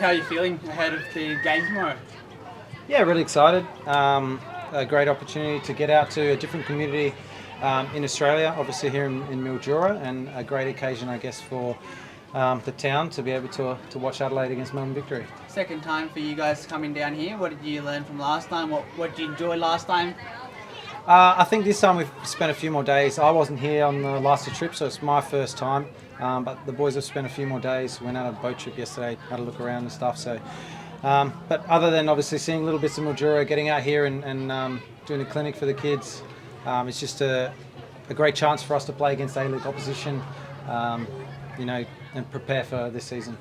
How are you feeling ahead of the game tomorrow? Yeah, really excited. A great opportunity to get out to a different community in Australia, obviously here in Mildura, and a great occasion, I guess, for the town to be able to watch Adelaide against Melbourne Victory. Second time for you guys coming down here. What did you learn from last time? What did you enjoy last time? I think this time we've spent a few more days. I wasn't here on the last trip, so it's my first time. But the boys have spent a few more days. Went out on a boat trip yesterday, had a look around and stuff. So, but other than obviously seeing little bits of Mildura, getting out here and doing a clinic for the kids, it's just a great chance for us to play against A-League opposition, and prepare for this season.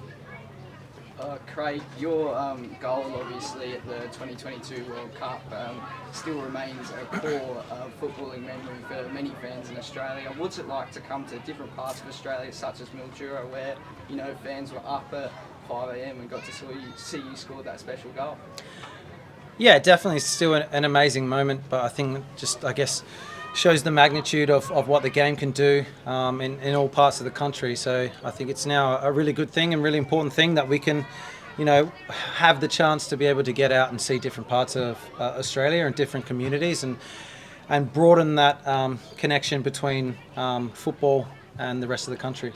Craig, your goal obviously at the 2022 World Cup still remains a core footballing memory for many fans in Australia. What's it like to come to different parts of Australia, such as Mildura, where fans were up at 5 a.m. and got to see you score that special goal? Yeah, definitely still an amazing moment, but I think I guess shows the magnitude of what the game can do in all parts of the country. So I think it's now a really good thing and really important thing that we can, have the chance to be able to get out and see different parts of Australia and different communities and broaden that connection between football and the rest of the country.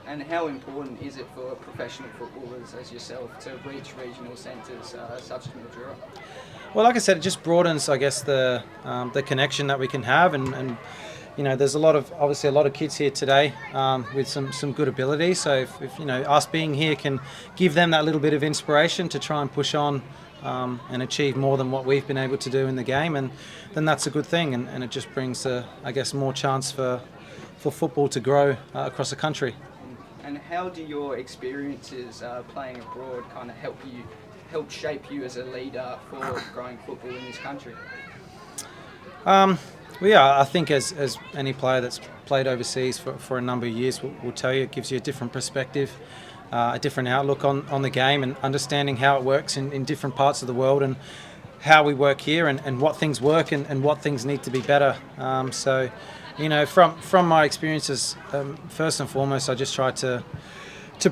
And how important is it for professional footballers as yourself to reach regional centres such as Mildura? Well, like I said, it just broadens, I guess, the connection that we can have, and there's obviously a lot of kids here today with some good ability. So if us being here can give them that little bit of inspiration to try and push on and achieve more than what we've been able to do in the game, and then that's a good thing, and it just brings, I guess, more chance for football to grow across the country. And how do your experiences playing abroad kind of help shape you as a leader for growing football in this country? I think as any player that's played overseas for a number of years will tell you, it gives you a different perspective, a different outlook on the game, and understanding how it works in different parts of the world, and how we work here, and what things work and what things need to be better. From my experiences, first and foremost, I just try to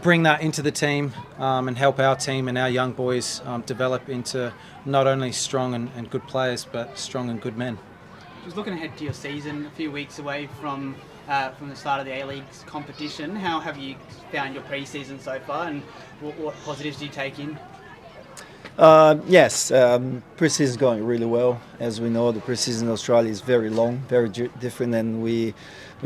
bring that into the team and help our team and our young boys develop into not only strong and good players, but strong and good men. Just looking ahead to your season, a few weeks away from the start of the A-League's competition, how have you found your pre-season so far, and what positives do you take in? Yes, pre-season is going really well. As we know, the pre-season in Australia is very long, very different than we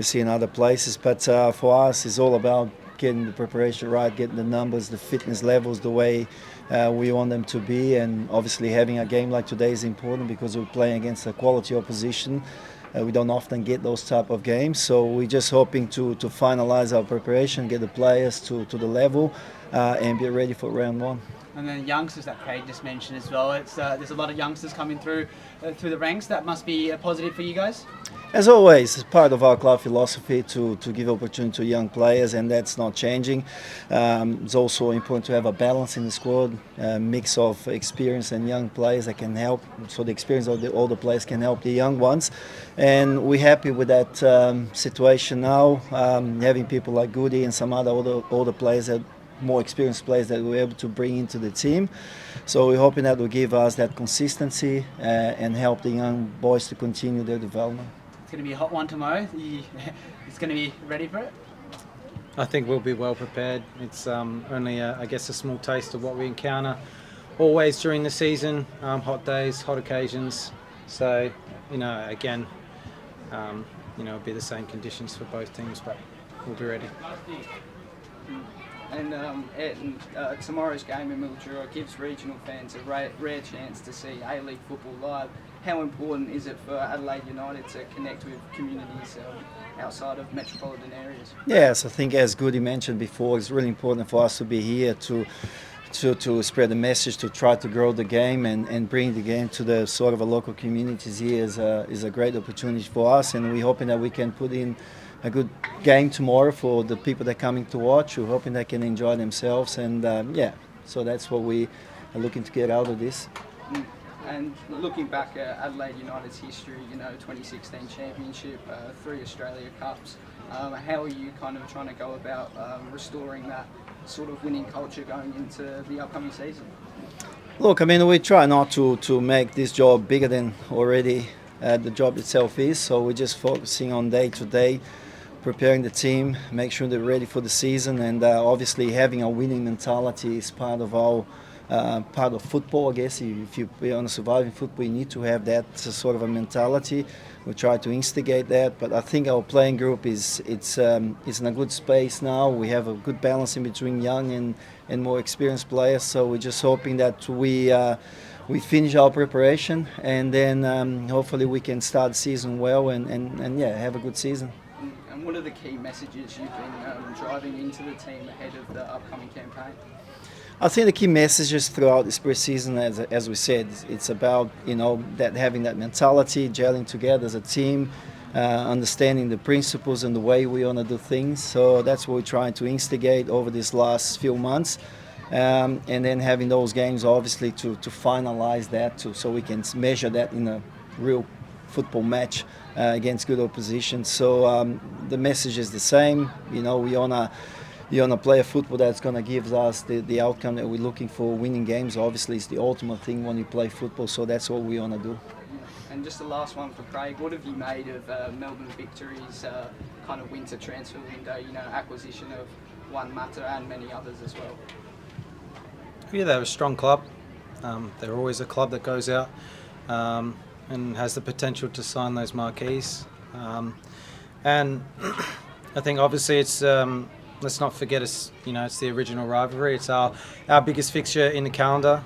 see in other places. But for us, it's all about getting the preparation right, getting the numbers, the fitness levels the way we want them to be, and obviously having a game like today is important because we're playing against a quality opposition. We don't often get those type of games, so we're just hoping to finalize our preparation, get the players to the level, and be ready for round one. And then youngsters that Craig just mentioned as well. There's a lot of youngsters coming through the ranks. That must be a positive for you guys. As always, it's part of our club philosophy to give opportunity to young players, and that's not changing. It's also important to have a balance in the squad, a mix of experience and young players that can help, so the experience of the older players can help the young ones. And we're happy with that situation now, having people like Goodwin and some other older players, that more experienced players that we're able to bring into the team. So we're hoping that will give us that consistency and help the young boys to continue their development. It's going to be a hot one tomorrow. It's going to be ready for it? I think we'll be well prepared. It's only, I guess, a small taste of what we encounter always during the season, hot days, hot occasions. So, again, it'll be the same conditions for both teams, but we'll be ready. And Airton, tomorrow's game in Mildura gives regional fans a rare chance to see A-League football live. How important is it for Adelaide United to connect with communities outside of metropolitan areas? Yes, I think as Goody mentioned before, it's really important for us to be here to spread the message, to try to grow the game and bring the game to the sort of a local communities here is a great opportunity for us, and we're hoping that we can put in a good game tomorrow for the people that are coming to watch. We're hoping they can enjoy themselves, and so that's what we are looking to get out of this. And looking back at Adelaide United's history, 2016 championship, 3 Australia Cups, How are you kind of trying to go about restoring that sort of winning culture going into the upcoming season? Look, I mean, we try not to make this job bigger than already the job itself is. So we're just focusing on day to day, preparing the team, make sure they're ready for the season, and obviously having a winning mentality is part of our part of football. I guess if you're on a surviving football, you need to have that sort of a mentality. We try to instigate that, but I think our playing group is in a good space now. We have a good balance in between young and more experienced players. So we're just hoping that we finish our preparation, and then hopefully we can start the season well and yeah, have a good season. And what are the key messages you've been driving into the team ahead of the upcoming campaign? I think the key messages throughout this pre-season, as we said, it's about that having that mentality, gelling together as a team, understanding the principles and the way we want to do things. So that's what we're trying to instigate over these last few months, and then having those games obviously to finalize that, so we can measure that in a real football match against good opposition. So the message is the same. We want to play a football that's going to give us the outcome that we're looking for. Winning games obviously is the ultimate thing when you play football, so that's what we want to do. And just the last one for Craig, what have you made of Melbourne Victory's kind of winter transfer window, acquisition of one Mata and many others as well? Yeah, they're a strong club. They're always a club that goes out and has the potential to sign those marquees. And I think obviously it's... let's not forget it's the original rivalry. It's our biggest fixture in the calendar.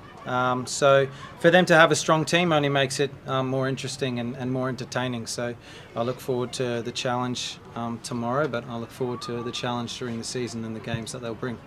So for them to have a strong team only makes it more interesting and more entertaining. So I look forward to the challenge tomorrow, but I look forward to the challenge during the season and the games that they'll bring.